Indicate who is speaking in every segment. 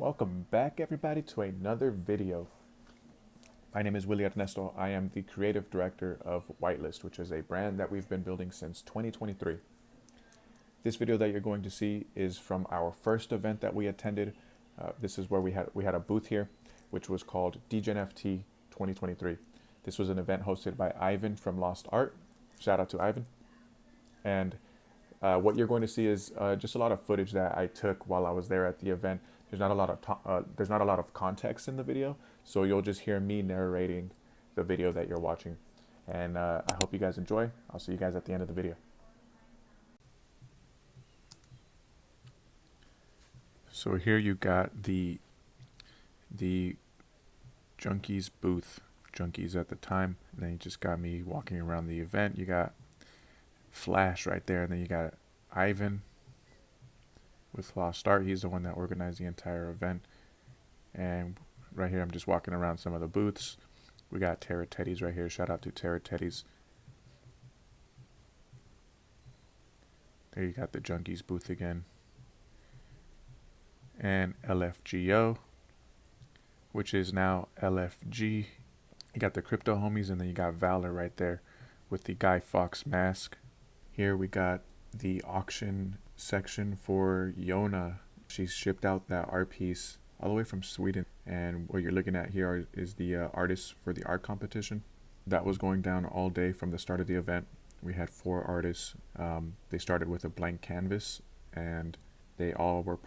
Speaker 1: Welcome back everybody to another video. My name is Willie Ernesto. I am the creative director of WHTLST, which is a brand that we've been building since 2023. This video that you're going to see is from our first event that we attended. This is where we had a booth here, which was called DeGeNFT 2023. This was an event hosted by Ivan from Lost Art. Shout out to Ivan. And what you're going to see is just a lot of footage that I took while I was there at the event. There's not a lot of context in the video, so you'll just hear me narrating the video that you're watching. And I hope you guys enjoy. I'll see you guys at the end of the video. So here you got the Junkies booth, Junkies at the time, and then you just got me walking around the event. You got Flash right there, and then you got Ivan with Lost Art. He's the one that organized the entire event. And right here I'm just walking around some of the booths. We got Terra Teddies right here. Shout out to Terra Teddies. There you got the Junkies booth again. And LFGO, which is now LFG. You got the crypto homies, and then you got Valor right there with the Guy Fawkes mask. Here we got the auction section for Yona. She shipped out that art piece all the way from Sweden, and what you're looking at here is the artists for the art competition. That was going down all day from the start of the event. We had 4 artists. They started with a blank canvas, and they all were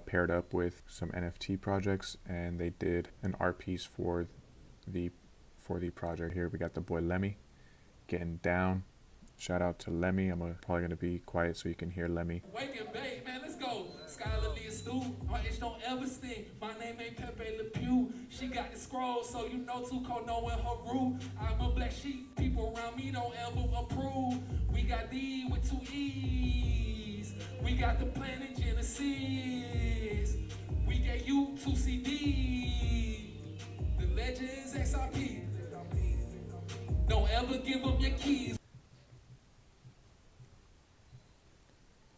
Speaker 1: paired up with some NFT projects, and they did an art piece for the project. Here we got the boy Lemmy getting down. Shout out to Lemmy. I'm probably going to be quiet so you can hear Lemmy.
Speaker 2: Wake and bake, man, let's go. Scholarly astute, my itch don't ever sting. My name ain't Pepe Le Pew. She got the scroll, so you know Tuco knowing her root. I'm a black sheep, people around me don't ever approve. We got D with 2 E's. We got the Planet Genesis. We gave you 2 CD. The Legends XRP. Don't ever give up your keys.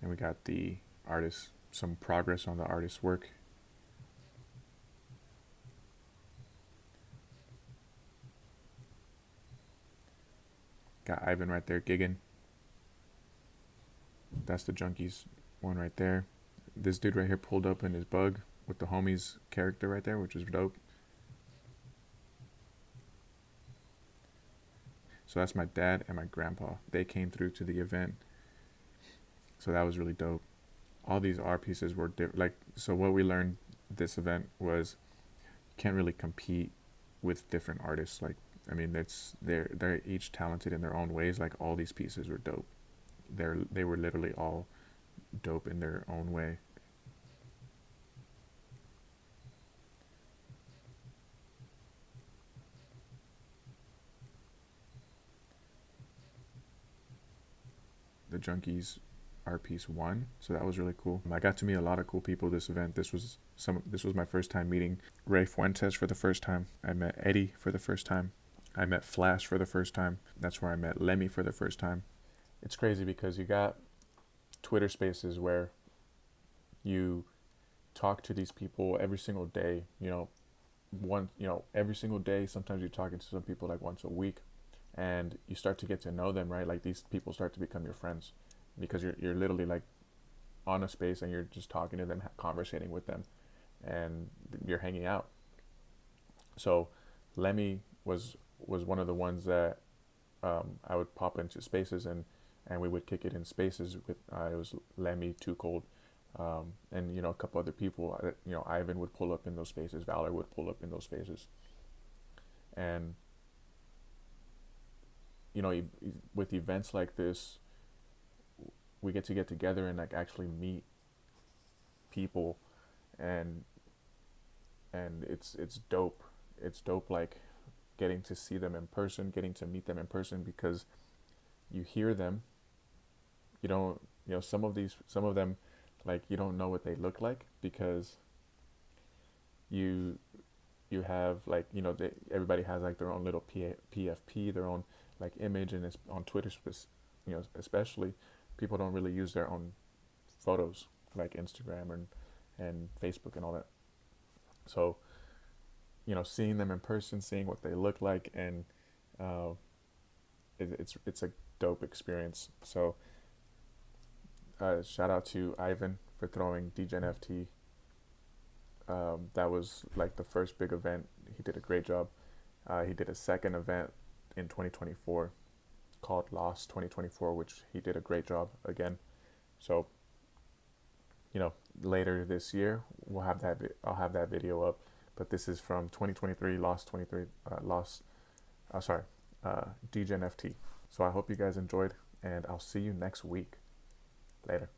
Speaker 1: And we got the artists, some progress on the artist's work. Got Ivan right there gigging. That's the Junkies one right there. This dude right here pulled up in his bug with the homies character right there, which is dope. So that's my dad and my grandpa. They came through to the event. So that was really dope. All these art pieces were different. So what we learned this event was you can't really compete with different artists. I mean, they're each talented in their own ways. Like, all these pieces were dope. They were literally all dope in their own way. The Junkies art piece won, so that was really cool. I got to meet a lot of cool people this event. This was my first time meeting Ray Fuentes for the first time. I met Eddie for the first time. I met Flash for the first time. That's where I met Lemmy for the first time. It's crazy because you got Twitter spaces where you talk to these people every single day, every single day. Sometimes you're talking to some people like once a week, and you start to get to know them, right? Like, these people start to become your friends, because you're literally like on a space and you're just talking to them, conversating with them, and you're hanging out. So Lemmy was one of the ones that I would pop into spaces and we would kick it in spaces with. It was Lemmy, Too Cold, and a couple other people. Ivan would pull up in those spaces. Valor would pull up in those spaces, and with events like this, we get together and like actually meet people, and it's dope. It's dope, like getting to see them in person, getting to meet them in person, because you hear them. You don't, some of them, like, you don't know what they look like, because you have, like, everybody has like their own little PFP, their own like image, and it's on Twitter, especially. People don't really use their own photos like Instagram and Facebook and all that. So, you know, seeing them in person, seeing what they look like, and uh, it's a dope experience. So, shout out to Ivan for throwing DeGeNFT. That was like the first big event. He did a great job. He did a second event in 2024 called Lost 2024, which he did a great job again. So, you know, later this year we'll have that. I'll have that video up. But this is from 2023, Lost 23, DeGeNFT. So I hope you guys enjoyed, and I'll see you next week. Later.